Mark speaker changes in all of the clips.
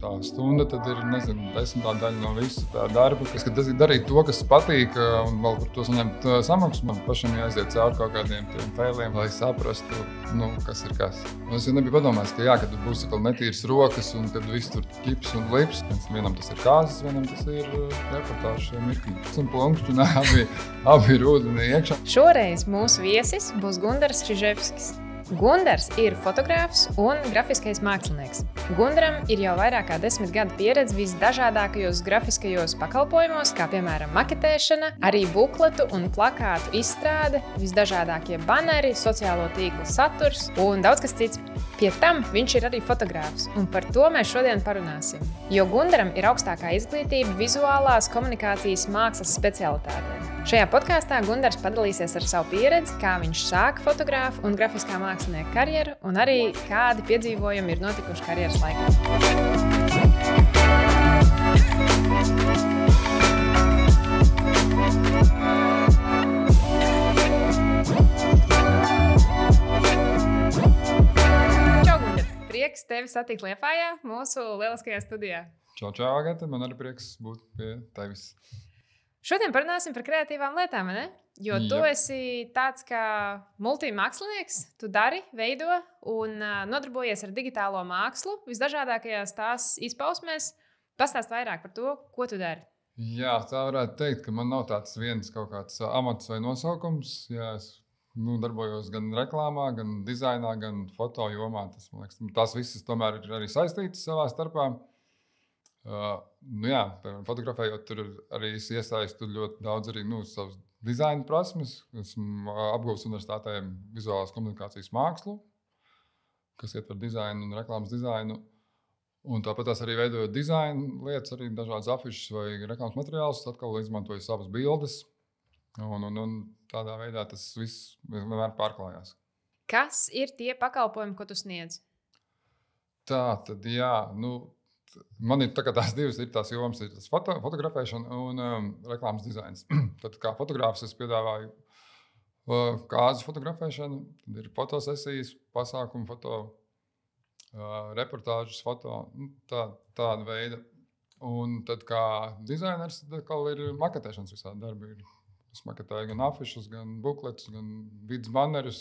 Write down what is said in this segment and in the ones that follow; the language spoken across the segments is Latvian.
Speaker 1: tā stunda, tad ir, nezinu, 10. daļa no visa tā darba, kas darīt to, kas patīk, un vēl par to saņemt samaksu. Man pašam jāaiziet cauri kaut kādiem tiem failiem, lai saprastu, kas ir kas. Es jau nebiju padomājis, ka kad būs atkal netīras rokas, un kad viss tur ķips un lips. Vienam tas ir kāzas, vienam tas ir reportāžu mirkļi. Un plunkšķi, abi ir ūdenī iekšā.
Speaker 2: Šoreiz mūsu viesis būs Gundars Čiževskis. Gundars ir fotogrāfs un grafiskais mākslinieks. Gundaram ir jau vairāk kā 10 gadu pieredze visdažādākajos grafiskajos pakalpojumos, kā piemēram maketēšana, arī bukletu un plakātu izstrāde, visdažādākie baneri, sociālo tīklu saturs un daudz kas cits. Pie tam viņš ir arī fotogrāfs, un par to mēs šodien parunāsim. Jo Gundaram ir augstākā izglītība vizuālās komunikācijas mākslas specialitātē. Šajā podkāstā Gundars padalīsies ar savu pieredzi, kā viņš sāka fotogrāfu un grafiskā mākslinieka karjeru, un arī kādi piedzīvojumi ir notikuši karjeras laikā. Prieks tevi satikt Liepājā, mūsu lieliskajā studijā.
Speaker 1: Čau, Agate, man arī prieks būt pie tevis.
Speaker 2: Šodien parunāsim par kreatīvām lietām, ne? Jo tu esi tāds kā multimākslinieks, tu dari, veido un nodarbojies ar digitālo mākslu visdažādākajās tās izpausmēs. Pastāst vairāk par to, ko tu dari.
Speaker 1: Jā, tā varētu teikt, ka man nav tāds viens kaut kāds amats vai nosaukums. Jā, es darbojos gan reklāmā, gan dizainā, gan foto jomā. Tās visas tomēr ir arī saistītas savā starpā. Fotografējot, tur arī iesaistu ļoti daudz arī savas dizaina prasmes. Esmu apguvis universitātē vizuālās komunikācijas mākslu, kas ietver dizainu un reklāmas dizainu. Un tāpat tās arī veidojot dizaina lietas, arī dažādas afišas vai reklāmas materiālus, atkal izmantoju savas bildes. Un tādā veidā tas viss vienmēr pārklājās.
Speaker 2: Kas ir tie pakalpojumi, ko tu sniedz?
Speaker 1: Tā tad, man ir tās divas tās jomas, ir tas fotografēšana un reklāmas dizains. Tad kā fotogrāfs es piedāvāju kāzu fotografēšanu, tad ir fotosesijas, pasākumu foto, reportāžas foto, tāda veida. Un tad kā dizainers, tad ir maketēšanas visādi darbi. Es maketēju gan afišus, gan bukletus, gan vidas banerus,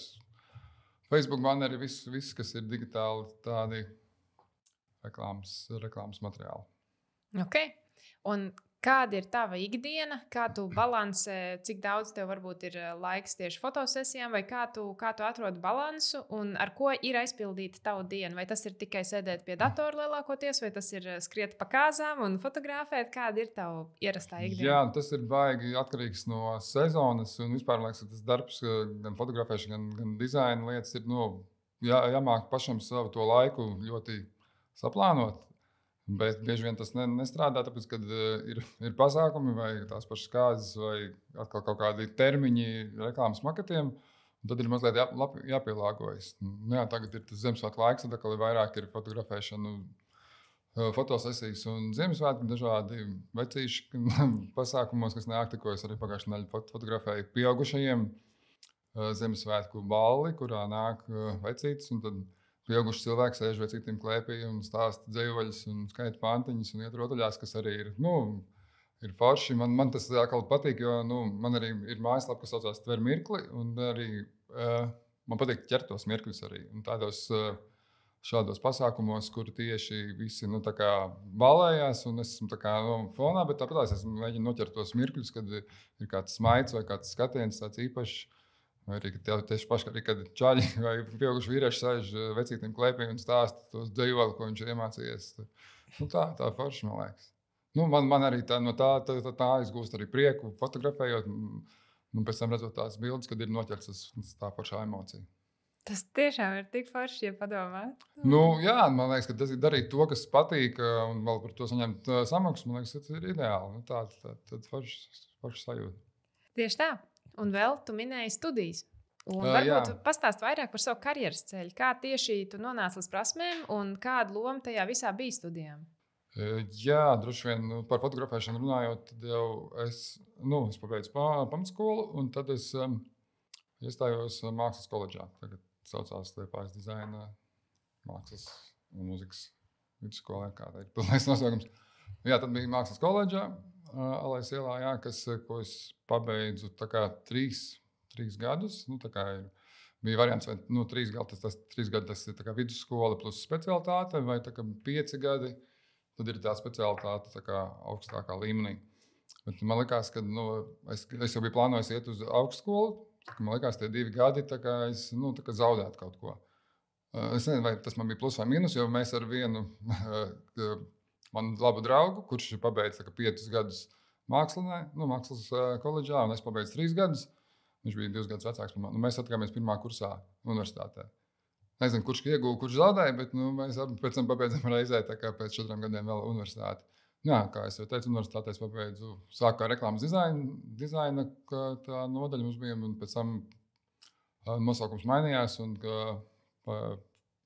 Speaker 1: Facebook baneri, viss, kas ir digitāli tādi reklāmas materiāli.
Speaker 2: Okay. Un kāda ir tava ikdiena? Kā tu balansē, cik daudz tev varbūt ir laiks tieši fotosesijām, vai kā tu atrodi balansu un ar ko ir aizpildīta tava diena? Vai tas ir tikai sēdēt pie datora lielākoties, vai tas ir skriet pa kāzām un fotografēt? Kāda ir tava ierastā ikdiena?
Speaker 1: Jā, tas ir baigi atkarīgs no sezonas un vispār, liekas, tas darbs, gan fotografēšana, gan dizaina lietas ir, jāmāk pašam savu to laiku ļoti saplānot. Bet bieži vien tas nestrādā, tāpēc, kad ir pasākumi vai tās pašas kāzas vai atkal kaut kādi termiņi reklāmas maketiem, tad ir mazliet jāpielāgojas. Tagad ir tas Ziemassvētku laiks, tad atkal vairāk ir fotografēšana, fotosesijas un Ziemassvētku dažādi vecīši pasākumos, kas nāk tikko. Es arī pagājušajā nedēļā fotografēju pieaugušajiem Ziemassvētku balli, kurā nāk vecītis, un tad pieauguši cilvēki sēž vecītiem klēpī un stāsta dzejoļus un skaita pantiņus un iet rotaļās, kas arī ir forši. Man tas atkal patīk, jo man arī ir mājaslapa, kas saucās Tver mirkli, un arī man patīk ķert tos mirkļus arī. Un tādos šādos pasākumos, kur tieši visi balējās, un es esmu fonā, bet tāpat es mēģinu noķert tos mirkļus, kad ir kāds smaids vai kāds skatiens tāds īpašs. Vai arī tieši paši, kad čaļi vai pieauguši vīrieši sēž vecītiem klēpī un stāsta tos dejoli, ko viņš ir iemācījies. Tā forši, man liekas. Man arī tā izgūst arī prieku fotografējot, pēc tam redzot tās bildes, kad ir noķerts tā foršā emocija.
Speaker 2: Tas tiešām ir tik forši, ja padomāt.
Speaker 1: Man liekas, ka tas ir darīt to, kas patīk, un vēl par to saņemt samaksu, man liekas, tas ir ideāli. Tāda forša sajūta.
Speaker 2: Tieši tā. Un vēl tu minēji studijas. Un varbūt pastāst vairāk par savu karjeras ceļu. Kā tieši tu nonāci līdz prasmēm un kāda loma tajā visā bija studijām?
Speaker 1: Jā, droši vien par fotografēšanu runājot, tad jau es pabeidzu pamatskolu, un tad es iestājos mākslas koledžā. Tagad saucās Liepājas dizaina, mākslas un mūzikas vidusskolē, kā tā ir pilnais nosaukums. Jā, tad bija mākslas koledžā, Alais ielā, jā, ko es pabeidzu tā kā 3 gadus. Nu, tā kā bija variants, vai 3 gadi, tas 3 gadi tas ir tā kā vidusskola plus specialitāte, vai tā kā 5 gadi, tad ir tā specialitāte tā kā augstākā līmenī. Bet man liekas, ka es jau biju plānojis iet uz augstskolu. Man liekas, tie 2 gadi tā kā es tā kā zaudētu kaut ko. Es nezinu, vai tas man bija plus vai mīnus, jo mēs ar vienu manu labu draugu, kurš pabeidza 5 gadus mākslas koledžā, un es pabeidzu 3 gadus. Viņš bija 2 gadus vecāks par mani. Mēs atkāpāmies 1. kursā universitātē. Nezinu, kurš ieguva, kurš zaudēja, bet mēs pēc tam pabeidzām reizē, tā kā pēc 4 gadiem vēl universitāti. Jā, kā es jau teicu, universitātē es pabeidzu, sāku ar reklāmas dizaina tā nodaļa mums bija, un pēc tam nosaukums mainījās, un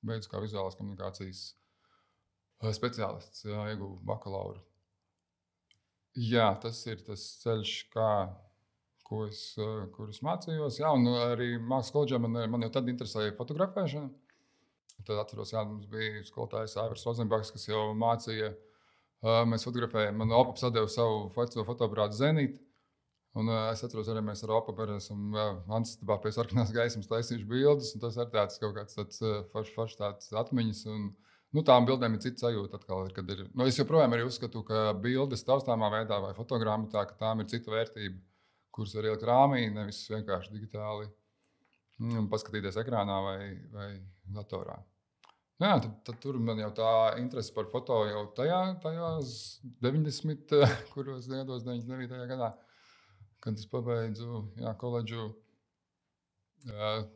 Speaker 1: beidzu kā vizuālās komunikācijas speciālists, ieguvu bakalauru. Jā, tas ir tas ceļš, kur es mācījos. Jā, un arī mākslas koledžā man jau tad interesēja fotografēšana. Tad atceros, jā, mums bija skolotājs Aivars Rozenbachs, kas jau mācīja. Mēs fotografējām, man Opap sadeva savu fotoaparātu Zenīt. Un es atceros, arī mēs ar Opap esam Ansistabā pie sarkanās gaismas taisījuši bildes. Un tas ir tāds kaut kāds foršs tāds atmiņas. Un tām bildēm ir cits sajūta atkal. Es joprojām arī uzskatu, ka bildes taustāmā veidā vai fotogrāmatā, ka tām ir cita vērtība, kuras var ielikt rāmī, nevis vienkārši digitāli paskatīties ekrānā vai datorā. Jā, tad tur man jau tā interese par foto jau tajās 90, kuros gados 99. gadā, kad es pabeidzu koledžu,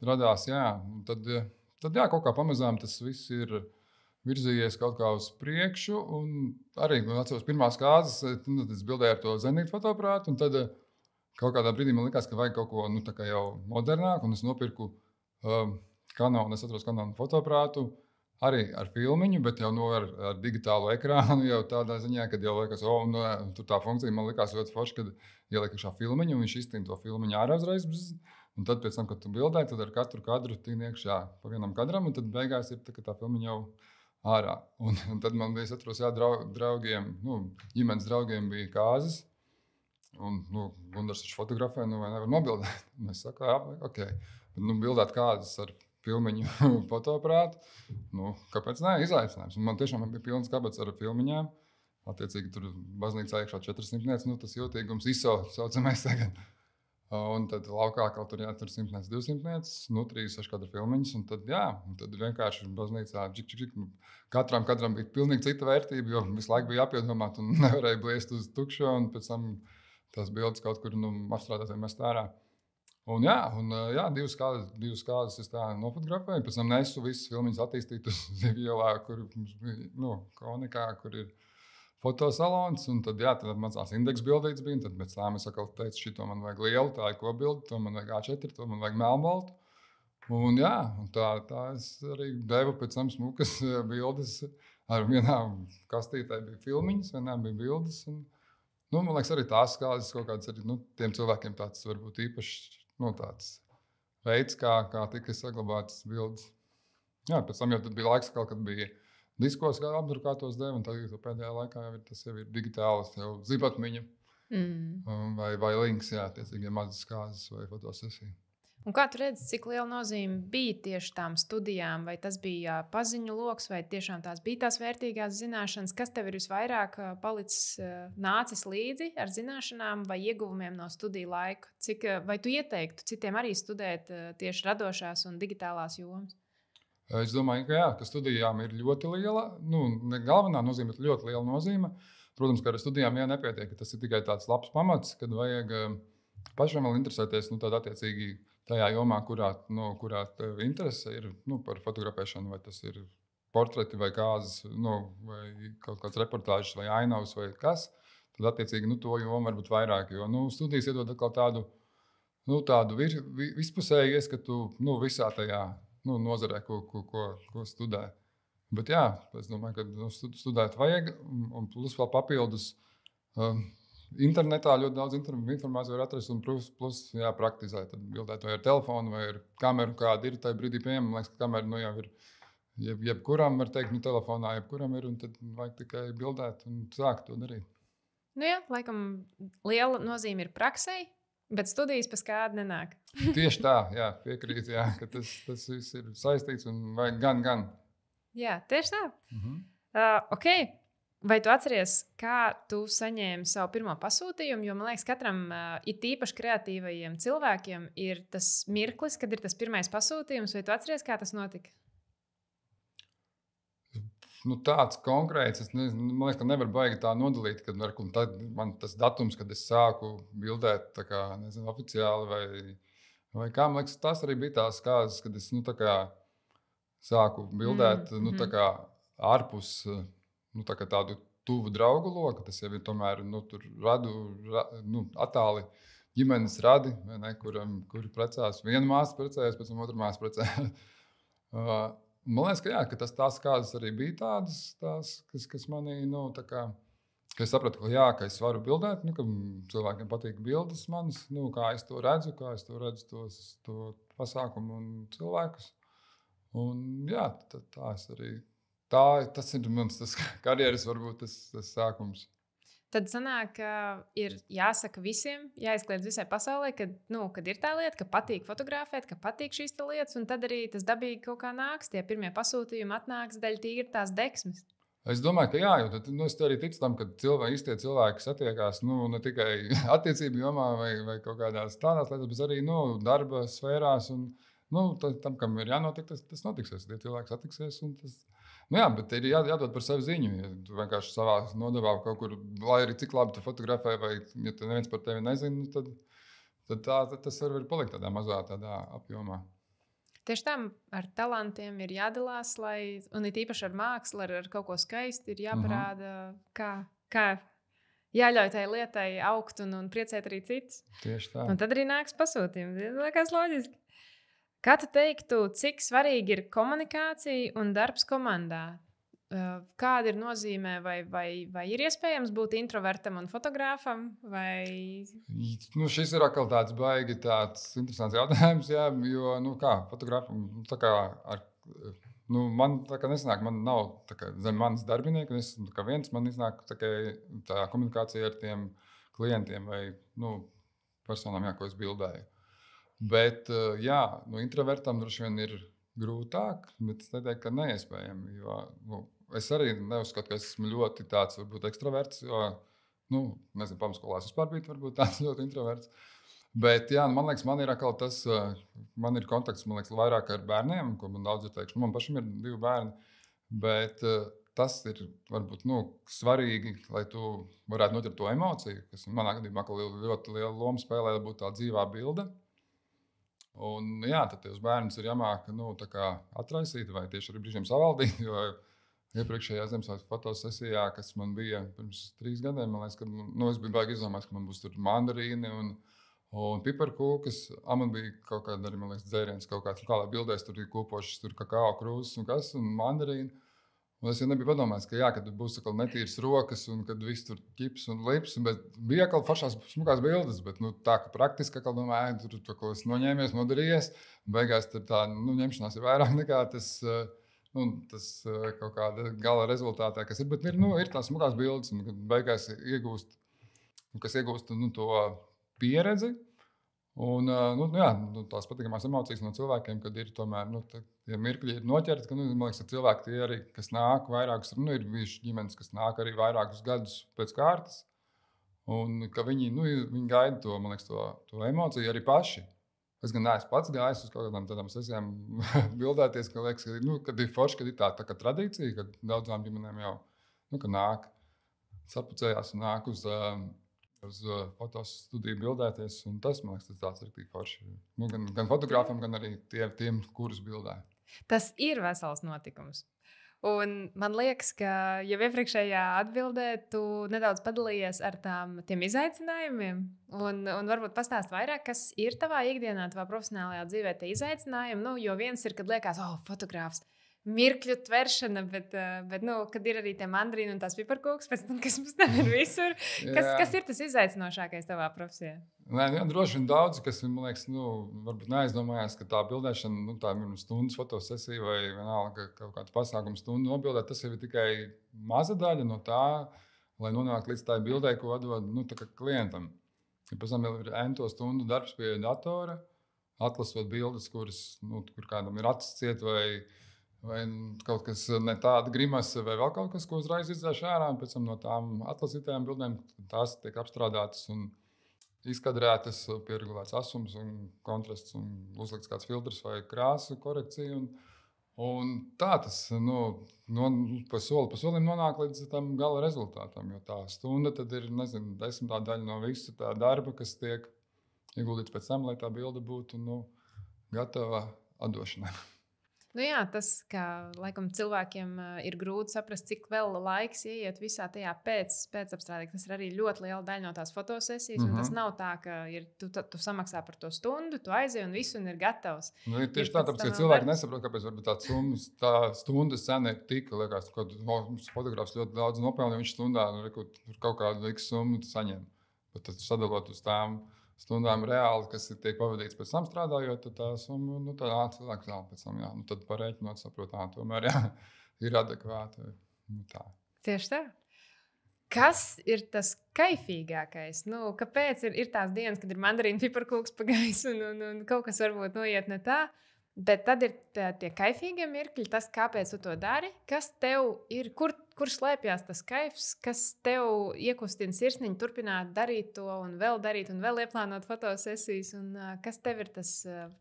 Speaker 1: radās. Jā. Tad jā, kaut kā pamazām tas viss ir virzījies kaut kā uz priekšu. Un arī atceros pirmās kārtas, es bildēju ar to Zenīt fotoaparātu, un tad kaut kādā brīdī man likās, ka vajag kaut ko tā kā jau modernāku, un es nopirku Canon, es atceros Canon fotoaparātu, arī ar filmiņu, bet jau ar digitālu ekrānu, jau tādā ziņā, kad jau liekas, tur tā funkcija man likās ļoti forši, kad ieliek šā filmiņu, un viņš iztīna to filmiņu ārā uzreiz, un tad pēc tam, kad tu bildēji, tad ar katru kadru tīni iekšā pa vienam kadram, un tad beigās ir tā filmiņa jau ārā. Un tad man bija, es atceros, draugiem, ģimenes draugiem bija kāzas, un Gundars viņš fotografē, vai nevar nobildēt. Un es saku, ok, bet bildēt kāzas ar filmiņu fotoaparātu, kāpēc ne, izaicinājums. Un man tiešām bija pilns kabats ar filmiņām. Attiecīgi tur baznīcā iekšā 400, tas jūtīgums ISO saucamais tagad. Un tad laukā kaut tur 100, 200, 3-6 kadru filmiņas. Un tad vienkārši baznīcā katram bija pilnīgi cita vērtība, jo visu laiku bija jāpiedomāt un nevarēja bliest uz tukšo, un pēc tam tās bildes kaut kur apstrādāt vai mest ārā. Un 2 kādas es tā nofotografēju, pēc tam nesu visas filmiņas attīstīt uz Zivjolā, kur mums bija, Konikā, kur ir fotosalons, un tad mazās indeksa bildītes bija, un tad pēc tam es atkal teicu, šito man vajag lielu, tā ir kopbildi, to man vajag A4, to man vajag melnbaltu. Un tā es arī devu pēc tam smukas bildes, ar vienā kastītē bija filmiņas, vienā bija bildes, un man liekas arī tās kādas kaut kādas arī, tiem cilvēkiem tāds varbūt īpašs, tāds veids, kā tika saglabātas bildes. Jā, pēc tam jau tad bija laiks, kad bija diskos apdrukātos devu, un tagad pēdējā laikā tas jau ir digitāls, jau zibatmiņa vai links, tiecīgi mazas kāzas vai fotosesija.
Speaker 2: Un kā tu redzi, cik liela nozīme bija tieši tām studijām? Vai tas bija paziņu loks, vai tiešām tās bija tās vērtīgās zināšanas? Kas tev ir visvairāk nācis līdzi ar zināšanām vai ieguvumiem no studiju laika? Vai tu ieteiktu citiem arī studēt tieši radošās un digitālās jomas?
Speaker 1: Es domāju, ka studijām ir ļoti liela, ne galvenā nozīme, bet ļoti liela nozīme. Protams, ka ar studijām nepietiek, ka tas ir tikai tāds labs pamats, kad vajag pašam vēl interesēties tādā attiecīgi tajā jomā, kurā tev interese ir par fotografēšanu, vai tas ir portreti vai kāzas, vai kaut kāds reportāžas vai ainavas vai kas, tad attiecīgi to jomu varbūt vairāk, jo studijas iedod atkal tādu vispusēju ieskatu visā tajā nozarē, ko studē. Bet es domāju, ka studēt vajag, un plus vēl papildus internetā ļoti daudz informāciju var atrast, un plus praktizēt. Tad bildēt vai ar telefonu, vai ar kameru, kāda ir tajā brīdī pieejama. Man liekas, ka kamera jau ir Jebkuram var teikt, telefonā, jebkuram ir, un tad vajag tikai bildēt un sākt to darīt.
Speaker 2: Nu jā, laikam liela nozīme ir praksei, bet studijas pēc kāda nenāk.
Speaker 1: Tieši tā, jā, piekrīt, jā, ka tas viss ir saistīts un vajag gan.
Speaker 2: Jā, tieši tā.
Speaker 1: Mhm.
Speaker 2: Okay. Vai tu atceries, kā tu saņēmi savu pirmo pasūtījumu? Jo man liekas, katram it īpaši kreatīvajiem cilvēkiem ir tas mirklis, kad ir tas pirmais pasūtījums. Vai tu atceries, kā tas notika?
Speaker 1: Tāds konkrēts, es nezinu, man liekas, ka nevar baigi tā nodalīt, kad man tas datums, kad es sāku bildēt tā kā, nezinu, oficiāli vai kā, man liekas, tas arī bija tās kāzas, kad es, tā kā sāku bildēt, tā kā ārpus, tā kā tādu tuvu draugu loku, tas jau ir tomēr, tur attāli ģimenes radi, vai ne, kuri precās. Viena māsa precējās, pēc tam otra māsa precējās. Man liekas, ka, jā, ka tās kāzas arī bija tādas, kas manī, ka es sapratu, ka es varu bildēt, ka cilvēkiem patīk bildes manas, kā es to redzu, to pasākumu un cilvēkus. Un jā, tas ir mans karjeras varbūt tas sākums.
Speaker 2: Tad sanāk, ka ir jāsaka visiem, jāizkliedz visai pasaulē, kad ir tā lieta, ka patīk fotografēt, ka patīk šīs lietas, un tad arī tas dabīgi kaut kā nāks. Tie pirmie pasūtījumi atnāks daļa tīri tās deksmes.
Speaker 1: Es domāju, ka jā, jo tad, es arī ticu tam, ka īstie cilvēki satiekās ne tikai attiecību jomā vai kaut kādās tādās lietās, bet arī darba sfērās. Un, tam, kam ir jānotiek, tas notiksies. Tie cilvēki satiksies. Jā, bet ir jādod par sevi ziņu. Ja tu vienkārši savā nodevā kaut kur, lai arī cik labi tu fotografē, vai ja tu neviens par tevi nezina, tad tas var palikt tādā mazā apjomā.
Speaker 2: Tieši tam ar talantiem ir jādalās, un it īpaši ar mākslu, ar kaut ko skaistu ir jāparāda, kā jāļauj tai lietai augt un priecēt arī citus.
Speaker 1: Tieši tā.
Speaker 2: Un tad arī nāks pasūtījumi. Tas liekas loģiski. Kā tu teiktu, cik svarīgi ir komunikācija un darbs komandā? Kāda ir nozīme, vai ir iespējams būt introvertam un fotogrāfam?
Speaker 1: Šis ir atkal tāds baigi interesants jautājums, jā, jo fotogrāfam man nesanāk, man nav zem manas darbinieki, un es viens, man iznāk tā komunikācija ar tiem klientiem vai personām, ko es bildēju. Bet, jā, introvertam droši vien ir grūtāk, bet es neteiktu, ka neiespējami. Jo, es arī neuzskatu, ka esmu ļoti tāds, varbūt, ekstraverts. Jo, nezinu, pamatskolās vispār bija varbūt tāds ļoti introverts. Bet, jā, man liekas, man ir atkal tas, man ir kontakts, man liekas, vairāk ar bērniem, ko man daudz ir teikšu. Man pašam ir 2 bērni, bet tas ir varbūt svarīgi, lai tu varētu noķert to emociju, kas manā gadījumā ļoti liela loma spēlē, lai būtu tā dzīvā bilde. Un, jā, tad uz bērnus ir jāmāk atraisīt vai tieši arī brīžiem savaldīt. Jo iepriekšējā Ziemassvētku fotosesijā, kas man bija pirms 3 gadiem, man liekas, ka es biju baigi izdomājis, ka man būs tur mandarīni un piparkūkas. Man bija kaut kāda arī, man liekas, dzēriens kaut kāds, kā lai bildēs, tur bija kopošas, tur kakao krūzes un mandarīni. Un es jau nebiju padomājis, ka būs netīras rokas un kad viss tur ķips un lips. Bet bija kaut pašās smukās bildes, bet tā, ka praktiski, domāju, tur ko es noņēmies, nodarījies. Beigās tur tā ņemšanās ir vairāk nekā tas kaut kāda gala rezultātā, kas ir. Bet ir tās smukās bildes, un kad beigās iegūst to pieredzi. Un tās patīkamās emocijas no cilvēkiem, kad ir tomēr tie mirkļi ir noķerti, ka man liekas, ka cilvēki tie arī, kas nāk vairākus, ir bijuši ģimenes, kas nāk arī vairākus gadus pēc kārtas, un ka viņi gaida to, man liekas, to emociju arī paši. Es gan neesmu pats gājis uz kaut kādām tādām sesijām bildēties, ka liekas, kad ir forši, kad ir tā kā tradīcija, kad daudzām ģimenēm jau nāk, sapucējās un nāk uz fotostudiju bildēties, un tas, man liekas, tas ir tik forši. Gan fotogrāfam, gan arī tiem, kurus bildē.
Speaker 2: Tas ir vesels notikums. Un man liekas, ka jau iepriekšējā atbildē tu nedaudz padalījies ar tiem izaicinājumiem. Un varbūt pastāst vairāk, kas ir tavā ikdienā, tavā profesionālajā dzīvē tie izaicinājumi. Jo viens ir, kad liekas, fotogrāfs, mirkļu tveršana, bet kad ir arī tie mandarīni un tās piparkūks, pēc tam, kas mums tam ir visur, kas ir tas izaicinošākais tavā profesijā?
Speaker 1: Nē, jā, droši vien daudz, kas man liekas, varbūt neaizdomājās, ka tā bildēšana, tā ir stundas fotosesija vai vienalga kaut kāda pasākuma stundu nobildēt, tas ir tikai maza daļa no tā, lai nonāktu līdz tai bildē, ko atdod klientam. Ja pēc tam ir ento stundu darbs pie datora, atlasot bildes, kur kādam ir acis ciet vai kaut kas ne tāda grimasa vai vēl kaut kas, ko uzreiz izdzēš ārā. Pēc tam no tām atlasītajām bildēm tās tiek apstrādātas un izkadrētas, pieregulēts asums un kontrasts un uzlikts kāds filtrs vai krāsu korekcija. Un tā tas pa solim nonāk līdz tam gala rezultātam. Jo tā stunda tad ir 10. daļa no visa tā darba, kas tiek ieguldīts pēc tam, lai tā bilde būtu gatava atdošanai.
Speaker 2: Jā, tas, ka laikam cilvēkiem ir grūti saprast, cik vēl laiks ieiet visā tajā pēcapstrādē. Tas ir arī ļoti liela daļa no tās fotosesijas. Tas nav tā, ka tu samaksā par to stundu, tu aizej un viss ir gatavs.
Speaker 1: Tieši tāpēc, ka cilvēki nesaprot, kāpēc tā stundas cena ir tik. Liekas, ka fotogrāfs ļoti daudz nopelna, ja viņš stundā tur kaut kādu X summu saņem. Bet tad sadalot uz tām stundām reāli, kas tiek pavadīts pēc tam strādājot, tad tā summa, cilvēks vēl pēc tam, tad parēķinot, saprot, tomēr, ir adekvāti. Tā.
Speaker 2: Tieši tā. Kas ir tas kaifīgākais? Kāpēc ir tās dienas, kad ir mandarīna piparkūks pa gaisu un kaut kas varbūt noiet ne tā? Bet tad ir tie kaifīgie mirkļi, tas, kāpēc tu to dari, kas tev ir, kur slēpjas tas kaifs, kas tev iekustina sirsniņu, turpināt darīt to un vēl ieplānot fotosesijas, un kas tev ir tas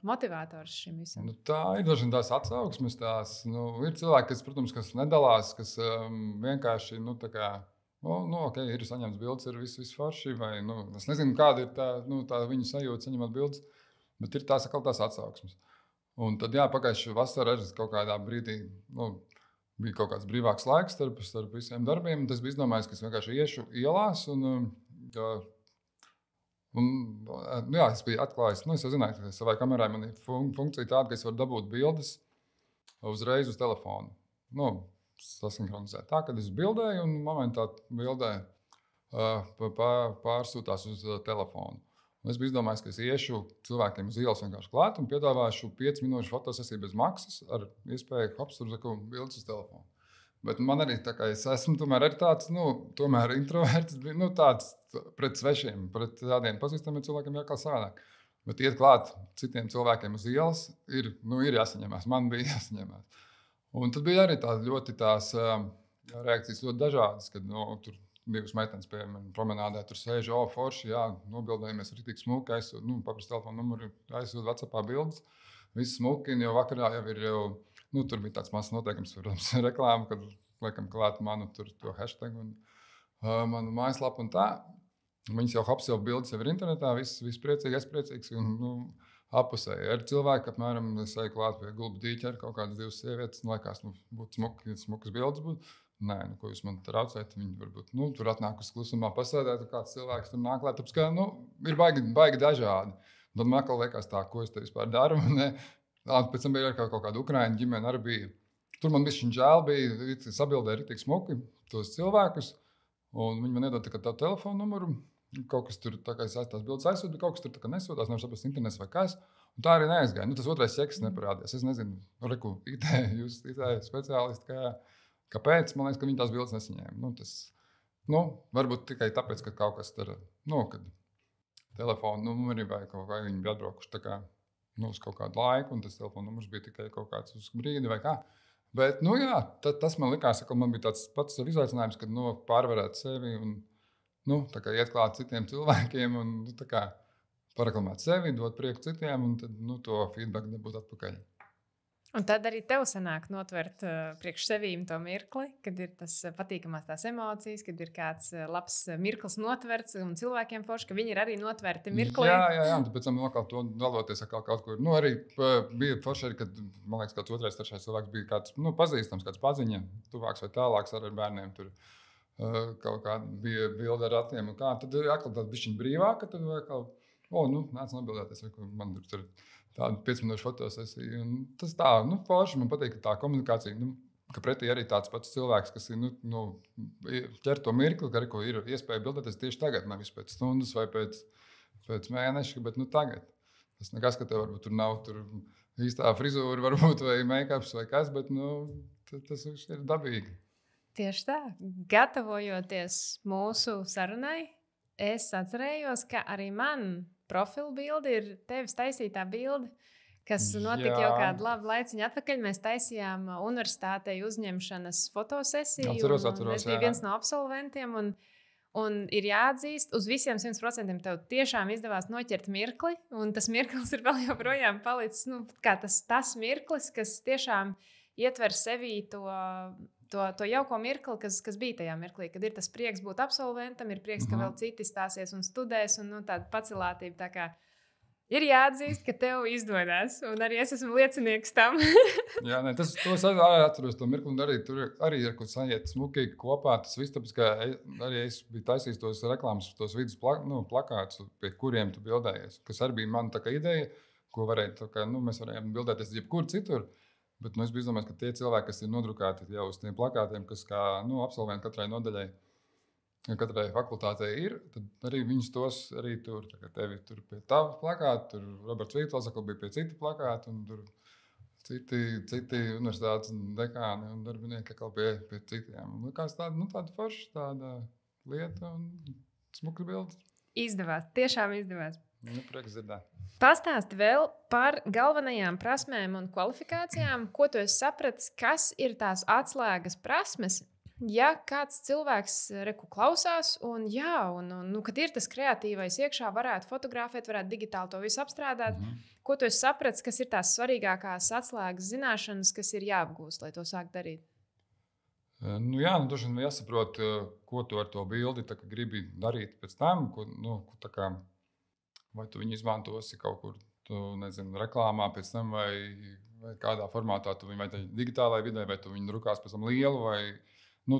Speaker 2: motivators šim visam?
Speaker 1: Tā ir dažas tās atsauksmes, ir cilvēki, kas nedalās, kas vienkārši, okay, ir saņemts bildes, ir viss forši, vai, es nezinu, kāda ir tā viņu sajūta saņemot bildes, bet ir tās atsauksmes. Un tad, pagājušajā vasarā arī kaut kādā brīdī bija kaut kāds brīvāks laiks starp visiem darbiem. Es biju izdomājis, ka es vienkārši iešu ielās. Es biju atklājis, es jau zināju, ka savai kamerai man ir funkcija tāda, ka es varu dabūt bildes uzreiz uz telefonu. Sasinhronizēt tā, kad es bildēju un momentā bildē pārsūtās uz telefonu. Un es biju izdomājis, ka es iešu cilvēkiem uz ielas vienkārši klāt un piedāvāšu 5 minūšu fotosesiju bez maksas ar iespēju apsturzaku bildes uz telefonu. Bet man arī tā kā es esmu tomēr arī tāds, tomēr introverts, tāds pret svešiem, pret tādiem pazīstamiem cilvēkiem jākā savādāk. Bet iet klāt citiem cilvēkiem uz ielas ir jāsaņemās, man bija jāsaņemās. Un tad bija arī tās reakcijas ļoti dažādas, kad tur divas meitenes, piemēram, promenādē tur sēž, forši, nobildējamies rītīgi smuki, paprast telefonu numuru, aizsūt WhatsAppā bildes, viss smuki, jo vakarā jau ir tur bija tāds mazs noteikums, protams, reklāma, kad liekam klāt manu tur to hashtag un manu mājaslapu un tā. Viņas jau bildes jau ir internetā, viss priecīgi, es priecīgs un apusēji. Ir cilvēki, apmēram, es eju klāt pie gulba dīķa ar kaut kādas 2 sievietes, liekas, būtu smukas bildes būtu. Nē, ko jūs man traucējat? Viņi varbūt tur atnāk uz klusumā pasēdēt, kāds cilvēks tur nāk klāt. Tāpēc, ka ir baigi dažādi. Tad man atkal liekas tā, ko es te vispār daru. Pēc tam bija kaut kāda ukraiņu ģimene arī bija. Tur man bišķiņ žēl bija, sabildēja ritīgi smuki tos cilvēkus. Un viņi man iedod tā telefonu numuru. Kaut kas tur, tā kā es tās bildes aizsūtu, bet kaut kas tur tā kā nesūtās, nevar saprast internets vai kas. Un tā arī neaizgāja. Tas otrais čeks neparādījās. Es nezinu, jūs IT speciālisti, kāpēc? Man liekas, ka viņi tās bildes nesaņēma. Tas varbūt tikai tāpēc, ka kaut kas tur, kad telefonu numuri vai kaut kā viņi bija atbraukuši uz kaut kādu laiku, un tas telefonu numurs bija tikai kaut kāds uz brīdi vai kā. Bet, tas man likās, ka man bija tāds pats izaicinājums, kad pārvarēt sevi un iet klāt citiem cilvēkiem un pareklamēt sevi, dot prieku citiem un tad to feedback dabūt atpakaļ.
Speaker 2: Un tad arī tev sanāk notvert priekš sevīm to mirkli, kad ir tas patīkamās tās emocijas, kad ir kāds labs mirklis notverts un cilvēkiem forši, ka viņi ir arī notverti mirklī.
Speaker 1: Jā, un pēc tam to daloties ar kaut kur. Arī bija forši arī, kad, man liekas, kāds otrais, trešais cilvēks bija kāds pazīstams, kāds paziņa, tuvāks vai tālāks ar bērniem tur. Kaut kāda bija bilde ar ratiem un kā. Tad atkal tāda bišķiņa brīvāka, tad atkal nāc nobildēties, man tur tāda 5 minūšu fotosesija. Un tas tā, forši, man patīk tā komunikācija, ka pretī arī tāds pats cilvēks, kas ir, ķer to mirkli, ka ir iespēja bildēties tieši tagad, nevis pēc stundas vai pēc mēneša, bet tagad. Tas nekas, ka tev varbūt tur nav īstā frizūra, varbūt, vai make-ups vai kas, bet tas ir dabīgi.
Speaker 2: Tieši tā. Gatavojoties mūsu sarunai, es atcerējos, ka arī man profilu bilde ir tevis taisītā bilde, kas notika jau kādu labu laiciņu atpakaļ. Mēs taisījām universitātei uzņemšanas fotosesiju.
Speaker 1: Atceros,
Speaker 2: es biju viens no absolventiem. Un ir jāatzīst, uz visiem 100% tev tiešām izdevās noķert mirkli. Un tas mirklis ir vēl joprojām palicis kā tas mirklis, kas tiešām ietver sevī to jauko mirkli, kas bija tajā mirklī. Kad ir tas prieks būt absolventam, ir prieks, ka vēl citi stāsies un studēs. Un tāda pacelātība. Tā kā ir jāatzīst, ka tev izdodas. Un arī es esmu liecinieks tam.
Speaker 1: Jā, es arī atceros to mirkli. Arī ir kaut kas sajiet smuki kopā. Tas viss, tāpēc, ka arī es biju taisījis tos reklāmas, tos vidus plakātus, pie kuriem tu bildējies. Kas arī bija mana ideja, ko mēs varējām bildēties jebkur citur. Bet es biju izdomājis, ka tie cilvēki, kas ir nodrukāti jau uz tiem plakātiem, kas kā absolventi katrai nodaļai, katrai fakultātei ir, tad arī viņus tos arī tur. Tevi tur pie tava plakāta, tur Roberts Vītols bija pie cita plakāta, un tur citi universitātes dekāni un darbinieki pie citiem. Likās tāda forša tāda lieta un smuka bildes.
Speaker 2: Izdevās, tiešām izdevās.
Speaker 1: Prieks dzirdēt.
Speaker 2: Pastāsti vēl par galvenajām prasmēm un kvalifikācijām, ko tu esi sapratis, kas ir tās atslēgas prasmes. Ja kāds cilvēks klausās, kad ir tas kreatīvais iekšā, varētu fotografēt, varētu digitāli to visu apstrādāt, ko tu esi sapratis, kas ir tās svarīgākās atslēgas zināšanas, kas ir jāapgūst, lai to sākt darīt?
Speaker 1: Droši vien jāsaprot, ko tu ar to bildi gribi darīt pēc tam, vai tu viņu izmantosi kaut kur, reklāmā pēc tam, vai kādā formātā tu viņu, vai digitālajā vidē, vai tu viņu drukās pēc tam lielu, vai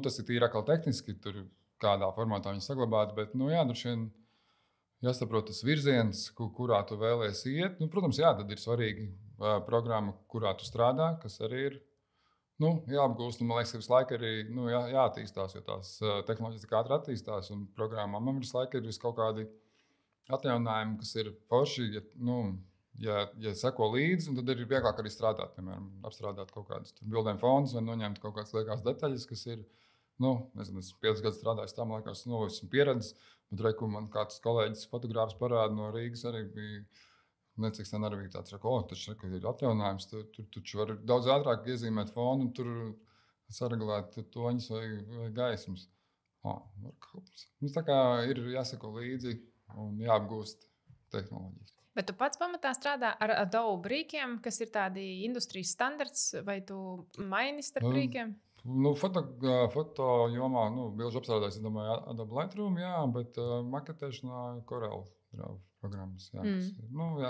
Speaker 1: tas ir tīri atkal tehniski, tur kādā formātā viņu saglabāt, bet, droši vien jāsaprot tas virziens, kurā tu vēlies iet. Protams, tad ir svarīgi programma, kurā tu strādā, kas arī ir jāapgūst. Man liekas, ka visu laiku arī jāattīstās, jo tās tehnoloģijas tik ātri attīstās, un programmām man visu laiku ir kaut kādi atjauninājumi, kas ir forši, ja seko līdzi, tad ir vieglāk arī strādāt, piemēram, apstrādāt kaut kādus bildēm fonus vai noņemt kaut kādas liekās detaļas, kas ir, es 5 gadus strādāju, tam liekas, esmu pieredzis, bet reku man kāds kolēģis fotogrāfs parāda no Rīgas arī bija, necik sen arī bija tāds, taču ir atjauninājums, tur taču var daudz ātrāk iezīmēt fonu un tur saregulēt toņus vai gaismas. Tā kā ir jāseko līdzi un jāapgūst tehnoloģijas.
Speaker 2: Bet tu pats pamatā strādā ar Adobe rīkiem, kas ir tādi industrijas standarts, vai tu maini starp rīkiem?
Speaker 1: Foto jomā, bilžu apstrādājis, es domāju, Adobe Lightroom, jā, bet maketēšanā Corel programmas, jā, kas ir,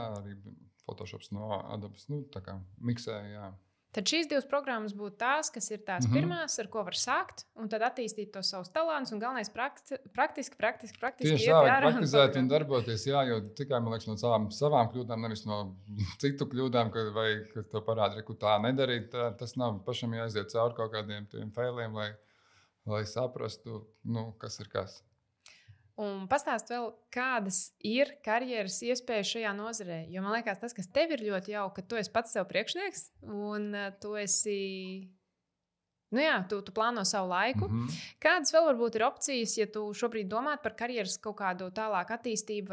Speaker 1: arī Photoshops no Adobe, tā kā miksē, jā.
Speaker 2: Tad šīs 2 programmas būtu tās, kas ir tās pirmās, ar ko var sākt, un tad attīstīt tos savus talantus, un galvenais praktiski
Speaker 1: tieši tā, praktizēt un darboties, jā, jo tikai, man liekas, no savām kļūdām, nevis no citu kļūdām, vai ka to parāda, ka tā nedarīt, tas nav pašam jāiziet cauri kaut kādiem tiem failiem, lai saprastu, kas ir kas.
Speaker 2: Un pastāst vēl, kādas ir karjeras iespējas šajā nozarē. Jo man liekas, tas, kas tev ir ļoti jauki, ka tu esi pats sev priekšnieks un tu esi, tu plāno savu laiku. Kādas vēl varbūt ir opcijas, ja tu šobrīd domātu par karjeras kaut kādu tālāku attīstību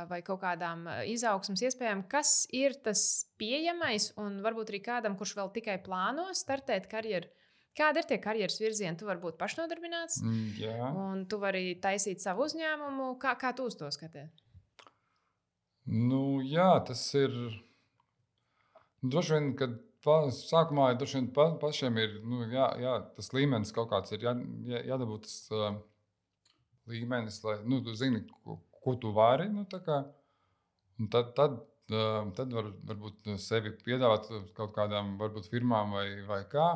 Speaker 2: vai kaut kādām izaugsmas iespējām? Kas ir tas pieejamais un varbūt arī kādam, kurš vēl tikai plāno startēt karjeru? Kādi ir tie karjeras virzieni? Tu vari būt pašnodarbināts, un tu vari taisīt savu uzņēmumu. Kā tu uz to skaties?
Speaker 1: Tas ir droši vien, kad sākumā pašiem ir tas līmenis kaut kāds ir jādabūt tas līmenis, lai tu zini, ko tu vari. Tad varbūt sevi piedāvāt kaut kādām varbūt firmām vai kā.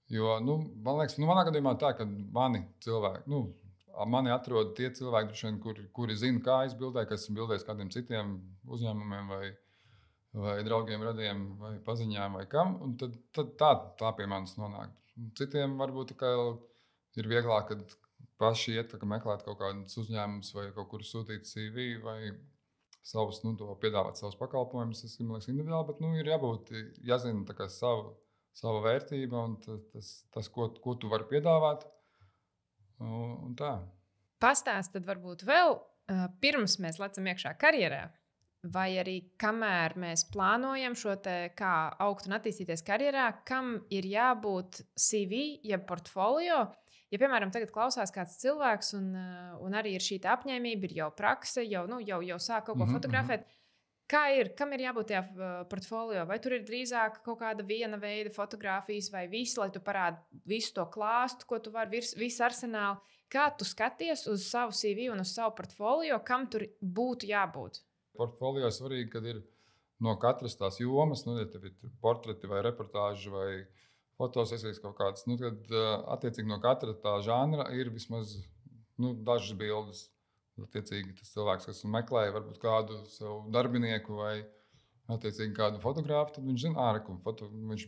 Speaker 1: Jo, man liekas, manā gadījumā tā, ka mani cilvēki, mani atrod tie cilvēki, kuri zina, kā es bildēju, kas esmu bildējis kādiem citiem uzņēmumiem vai draugiem, radiem, vai paziņām, vai kam. Un tad tā pie manis nonāk. Citiem varbūt ir vieglāk, kad paši iet meklēt kaut kādus uzņēmumus vai kaut kur sūtīt CV vai savus, piedāvāt savus pakalpojumus. Tas ir individuāli, bet ir jābūt, jāzina sava vērtība un tas ko tu vari piedāvāt. Un tā.
Speaker 2: Pastāst tad varbūt vēl pirms mēs lecam iekšā karjerā. Vai arī kamēr mēs plānojam šo kā augt un attīstīties karjerā, kam ir jābūt CV, jeb portfolio. Ja, piemēram, tagad klausās kāds cilvēks un arī ir šī apņēmība, ir jau prakse, jau sāk kaut ko fotografēt. Kam ir jābūt tajā portfolio? Vai tur ir drīzāk kaut kāda viena veida fotografijas vai visu, lai tu parādi visu to klāstu, ko tu vari, visu arsenālu? Kā tu skaties uz savu CV un uz savu portfolio, kam tur būtu jābūt?
Speaker 1: Portfolio svarīgi, kad ir no katras tās jomas, ja tev ir portreti vai reportāži vai fotosesijas kaut kādas, tad attiecīgi no katra tā žanra ir vismaz dažas bildes. Attiecīgi tas cilvēks, kas meklē varbūt kādu savu darbinieku vai attiecīgi kādu fotografu, tad viņš zina, viņš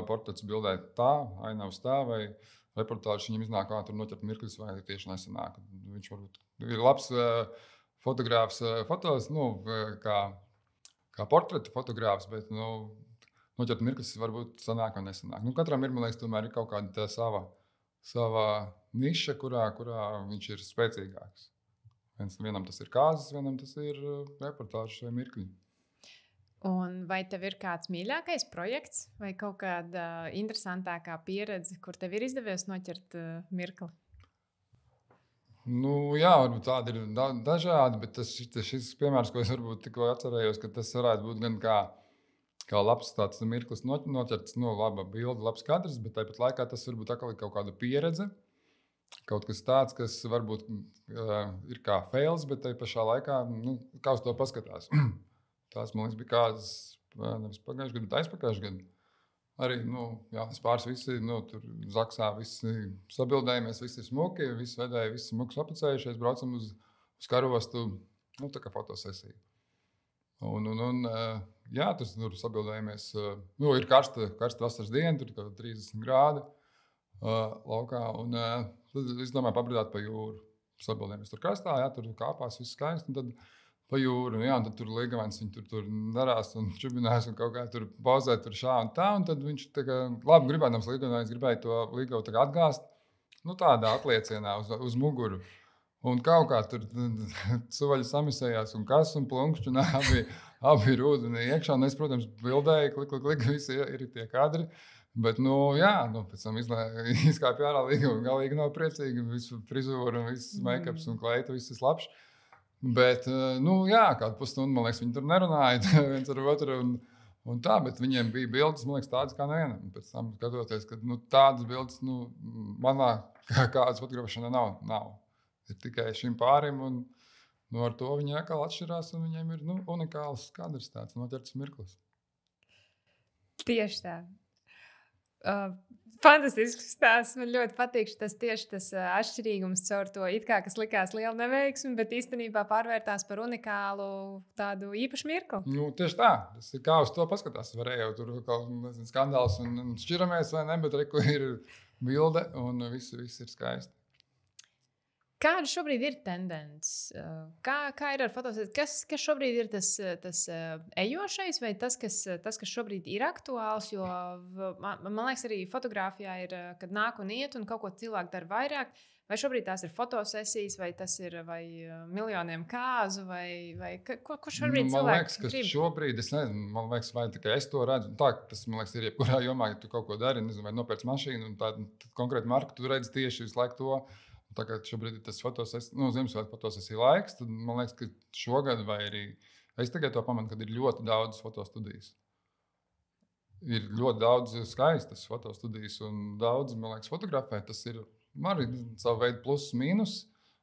Speaker 1: portrets bildē tā, ainavas tā, vai reportāžs viņam iznāk, kā tur noķert mirklis vai tieši nesanāk. Viņš varbūt ir labs fotogrāfs, kā portreta fotogrāfs, bet noķert mirklis varbūt sanāk vai nesanāk. Katram ir, man liekas, tomēr ir kaut kāda tā sava niša, kurā viņš ir spēcīgāks. Vienam tas ir kāzas, vienam tas ir reportāžas vai mirkļi.
Speaker 2: Un vai tev ir kāds mīļākais projekts vai kaut kāda interesantākā pieredze, kur tev ir izdevies noķert mirkli?
Speaker 1: Jā, varbūt tādi ir dažādi, bet šis piemērs, ko es varbūt tikko atcerējos, ka tas varētu būt gan kā labs tāds mirklis noķerts, laba bilde, labs kadrs, bet tāpat laikā tas varbūt atkal ir kaut kāda pieredze. Kaut kas tāds, kas varbūt ir kā fails, bet tajā pašā laikā, kā uz to paskatās. Tās, man liekas, bija kādas, nevis pagājušajā gadā, bet aizpagājušajā gadā. Arī, mēs pāris visi, tur Zaksā visi sabildējamies, visi ir smuki, visi vedēji, visi smuki apacējušies, braucam uz karostu, tā kā fotosesija. Tur sabildējamies, ir karsta vasaras diena, tur 30 grādi laukā, un tad es domāju pabridāt pa jūru. Sabildējamies tur krastā, tur kāpās, viss skaisti, un tad pa jūru, un tad tur līgavens, viņi tur darās un čubinās un kaut kā tur pauzē, tur šā un tā, un tad viņš labi gribēdams līgavens, gribēja to līgavu atgāzt, tādā atliecienā uz muguru. Un kaut kā tur suvaļi samisējās un kas un plunkšķi, un abi ir ūdenī iekšā, un es, protams, bildēju, klik, visi ir tie kadri. Bet, pēc tam izkāpja ārā līga un galīgi nav priecīgi. Visu frizūru, viss make-ups un kleita, viss ir labs. Bet, kādu pusstundu, man liekas, viņi tur nerunāja viens ar otru. Un tā, bet viņiem bija bildes, man liekas, tādas kā nevienam. Pēc tam skatoties, ka tādas bildes manā kādas fotografēšanā nav. Ir tikai šim pārim, un ar to viņi atkal atšķirās, un viņiem ir unikāls kadrs, tāds noķerts mirklis.
Speaker 2: Tieši tā. Fantastisks stāsts. Man ļoti patīk tas atšķirīgums caur to, kas likās liela neveiksme, bet īstenībā pārvērtās par unikālu tādu īpašu mirkli.
Speaker 1: Tieši tā. Tas ir kā uz to paskatās. Varēja jau tur kaut skandāls un šķiramies vai ne, bet reku ir bilde un viss ir skaisti.
Speaker 2: Kāda šobrīd ir tendence? Kā ir ar fotosesiju? Kas šobrīd ir tas ejošais vai tas, kas šobrīd ir aktuāls? Jo man liekas, arī fotografijā ir, kad nāk un iet un kaut ko cilvēku dara vairāk. Vai šobrīd tās ir fotosesijas, vai tas ir miljoniem kāzu, vai ko šobrīd cilvēks grib?
Speaker 1: Man liekas, ka šobrīd, es nezinu, man liekas, vai tikai es to redzu. Tā, tas, man liekas, ir jebkurā jomā, ja tu kaut ko dari, nezinu, vai nopērc mašīnu un tādu konkrētu marku, tu redzi tieši visu laiku to. Tā kā šobrīd ir tas Ziemassvētku fotosesiju laiks, tad man liekas, ka šogad vai arī es tikai to pamanu, kad ir ļoti daudz fotostudijas. Ir ļoti daudz skaistas fotostudijas un daudz, man liekas, fotografē. Tas ir arī savu veidu pluss, mīnus.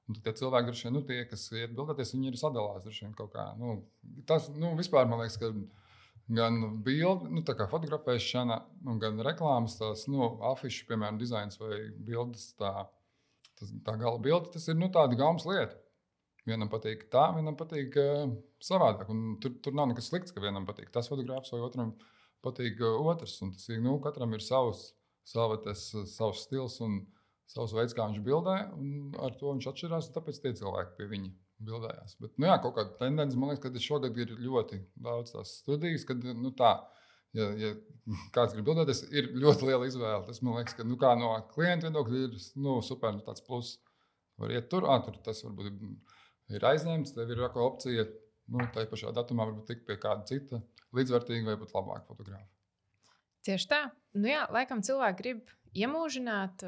Speaker 1: Un tie cilvēki, droši vien, tie, kas iet bildēties, viņi ir sadalās droši vien kaut kā. Tas, vispār, man liekas, ka gan bildi, tā kā fotografēšana, gan reklāmas, tās, afišu, piemēram, dizains vai bildes, tā gala bilde, tas ir tāda gaumas lieta. Vienam patīk tā, vienam patīk savādāk. Un tur nav nekas slikts, ka vienam patīk tas fotogrāfs, vai otram patīk otrs. Un tas ir, katram ir savs stils un savs veids, kā viņš bildē. Un ar to viņš atšķirās, un tāpēc tie cilvēki pie viņa bildējās. Bet, kaut kāda tendence, man liekas, ka šogad ir ļoti daudz tās studijas, kad, ja kāds grib bildēties, ir ļoti liela izvēle. Tas, man liekas, ka, kā no klienta viedokļa ir, super, tāds pluss. Var iet tur, tas varbūt ir aizņemts, tev ir kā opcija, tai pašā datumā varbūt tikt pie kāda cita līdzvērtīga vai pat labāka fotografa.
Speaker 2: Tieši tā. Laikam cilvēki grib iemūžināt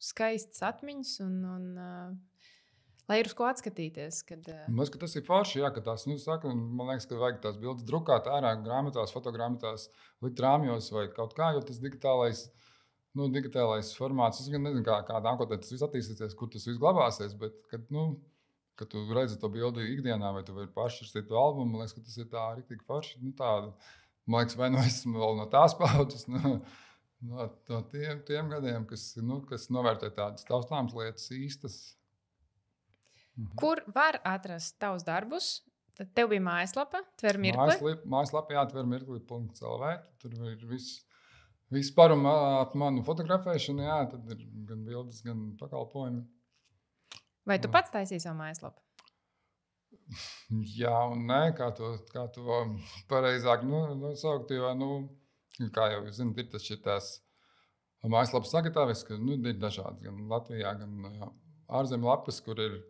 Speaker 2: skaistas atmiņas un lai ir uz ko atskatīties.
Speaker 1: Man liekas, ka tas ir forši, ka tās, man liekas, ka vajag tās bildes drukāt ārā grāmatās, fotogrāmatās, likt rāmjos vai kaut kā, jo tas digitālais formāts, es gan nezinu, kā nākotnē tas viss attīstīsies, kur tas viss glabāsies, bet, kad tu redzi to bildi ikdienā, vai tu vari pašrakstīt to albumu, man liekas, ka tas ir tā riktīgi forši. Man liekas, vai esmu vēl no tās paudzes, no tiem gadiem, kas novērtē tādas taustāmas lietas īstas.
Speaker 2: Kur var atrast tavus darbus? Tad tev bija mājaslapa, Tver mirkli.
Speaker 1: Mājaslapa, tvermirkli.lv. Tur ir viss par un ap manu fotografēšanu, tad ir gan bildes, gan pakalpojumi.
Speaker 2: Vai tu pats taisīji savu mājaslapu?
Speaker 1: Jā un nē, kā to pareizāk nosaukt, jo, kā jau jūs zināt, ir tās mājaslapas sagatavojas, ka ir dažādas, gan Latvijā, gan ārzemju lapas, kur ir,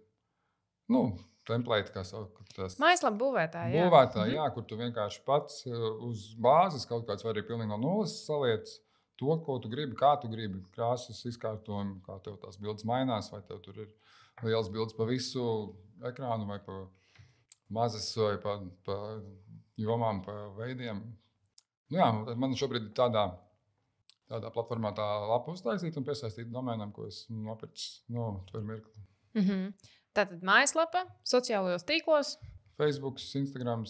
Speaker 1: template, kā sauc.
Speaker 2: Mājaslapa būvētāji, jā.
Speaker 1: Būvētāji, kur tu vienkārši pats uz bāzes kaut kāds vai arī pilnīgi no nulles saliec to, ko tu gribi, kā tu gribi, krāsas izkārtojumu, kā tev tās bildes mainās, vai tev tur ir liels bildes pa visu ekrānu vai pa mazas vai pa jomām, pa veidiem. Man šobrīd ir tādā platformā tā lapa uztaisīta un piesaistīta domēnam, ko es nopircis no Tver mirkli.
Speaker 2: Tātad mājaslapa, sociālajos tīklos.
Speaker 1: Facebook, Instagram,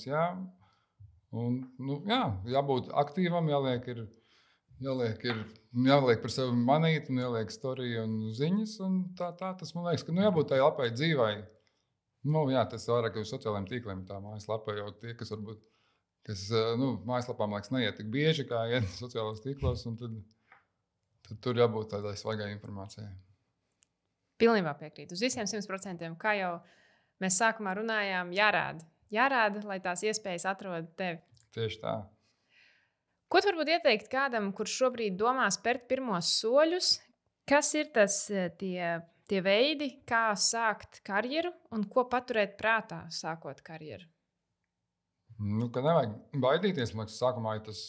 Speaker 1: Un, jābūt aktīvam, jāliek par sevi manīt, un jāliek storiju un ziņas. Un tā tas, man liekas, ka jābūt tai lapai dzīvai. Tas vairāk uz sociālajiem tīkliem tā mājaslapa, jo tie, kas varbūt, mājaslapām, man liekas, neiet tik bieži, kā iet sociālajos tīklos, un tad tur jābūt tādai svaigai informācijai.
Speaker 2: Pilnībā piekrītu. Uz visiem 100%, kā jau mēs sākumā runājām, jārāda, lai tās iespējas atrod tevi.
Speaker 1: Tieši tā.
Speaker 2: Ko tu varbūt ieteikt kādam, kurš šobrīd domā spērt pirmos soļus? Kas ir tie veidi, kā sākt karjeru un ko paturēt prātā, sākot karjeru?
Speaker 1: Ka nevajag baidīties. Man liekas, sākumā ir tas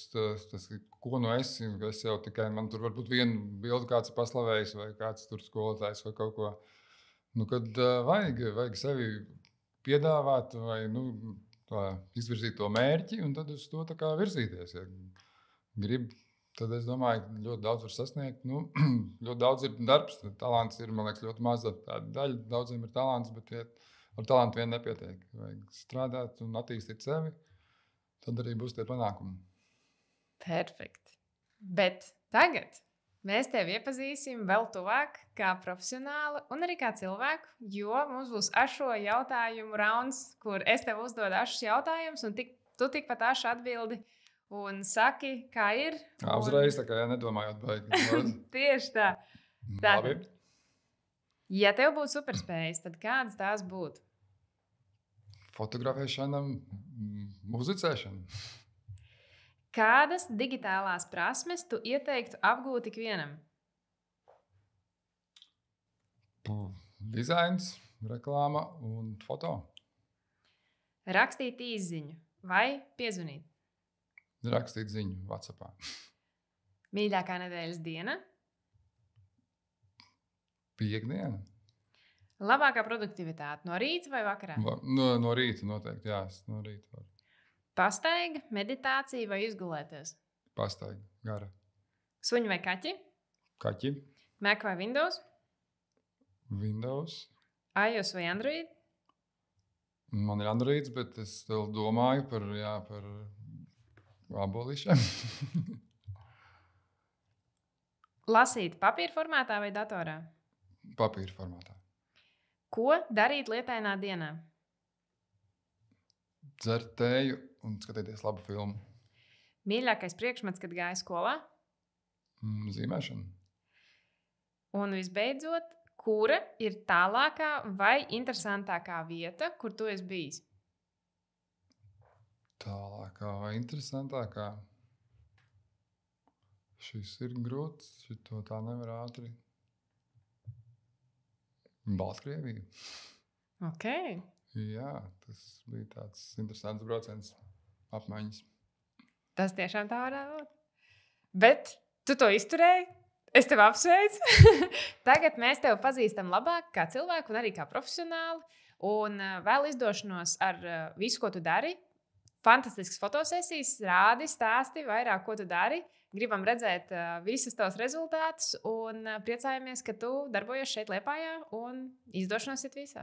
Speaker 1: ko esi. Es jau tikai, man tur varbūt vienu bildi kāds ir paslavējis vai kāds tur skolotājs vai kaut ko. Kad vajag sevi piedāvāt vai izvirzīt to mērķi un tad uz to virzīties. Ja grib, tad es domāju, ļoti daudz var sasniegt. Ļoti daudz ir darbs, talants ir, man liekas, ļoti maza daļa. Daudziem ir talants, bet ar talantu vien nepietiek. Vajag strādāt un attīstīt sevi, tad arī būs tie panākumi.
Speaker 2: Perfekti. Bet tagad mēs tevi iepazīsim vēl tuvāk kā profesionāli un arī kā cilvēku, jo mums būs ašo jautājumu rauns, kur es tev uzdodu ašus jautājumus un tu tikpat ašu atbildi un saki, kā ir.
Speaker 1: Uzreiz, tā kā nedomājot baigi.
Speaker 2: Tieši tā.
Speaker 1: Labi.
Speaker 2: Ja tev būtu superspējas, tad kādas tās būtu?
Speaker 1: Fotografēšana, muzicēšana.
Speaker 2: Kādas digitālās prasmes tu ieteiktu apgūt ikvienam?
Speaker 1: Dizains, reklāma un foto.
Speaker 2: Rakstīt īsziņu vai piezvanīt?
Speaker 1: Rakstīt ziņu WhatsAppā.
Speaker 2: Mīļākā nedēļas diena?
Speaker 1: Piektdiena.
Speaker 2: Labākā produktivitāte no rīta vai vakarā?
Speaker 1: No rīta noteikti, jā. No rīta var.
Speaker 2: Pastaiga, meditācija vai izgulēties?
Speaker 1: Pastaiga, gara.
Speaker 2: Suņi vai kaķi?
Speaker 1: Kaķi.
Speaker 2: Mac vai Windows?
Speaker 1: Windows.
Speaker 2: iOS vai Android?
Speaker 1: Man ir Androids, bet es vēl domāju par abolīšiem.
Speaker 2: Lasīt papīra formātā vai datorā?
Speaker 1: papīra formātā.
Speaker 2: Ko darīt lietainā dienā?
Speaker 1: Dzert tēju un skatīties labu filmu.
Speaker 2: Mīļākais priekšmets, kad gāja skolā?
Speaker 1: Zīmēšana.
Speaker 2: Un visbeidzot, kura ir tālākā vai interesantākā vieta, kur tu esi bijis?
Speaker 1: Tālākā vai interesantākā? Šis ir grūts, šito tā nevar ātri. Baltkrievija.
Speaker 2: Ok.
Speaker 1: Jā, tas bija tāds interesants brauciens apmaiņas.
Speaker 2: Tas tiešām tā varētu būt. Bet tu to izturēji. Es tevi apsveicu. Tagad mēs tevi pazīstam labāk kā cilvēku un arī kā profesionāli. Un vēl izdošanos ar visu, ko tu dari. Fantastisks fotosesijas, rādi, stāsti vairāk, ko tu dari. Gribam redzēt visus tos rezultātus un priecājamies, ka tu darbojies šeit Liepājā un izdošanos iet visā.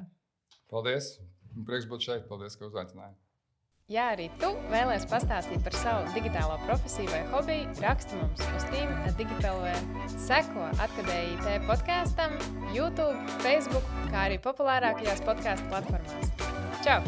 Speaker 1: Paldies! Prieks būt šeit. Paldies, ka uzaicināji.
Speaker 2: Ja arī tu vēlies pastāstīt par savu digitālo profesiju vai hobiju, raksti mums uz team@digipelv. Seko Atkadēji IT podkastam, YouTube, Facebook, kā arī populārākajās podcastu platformās. Čau!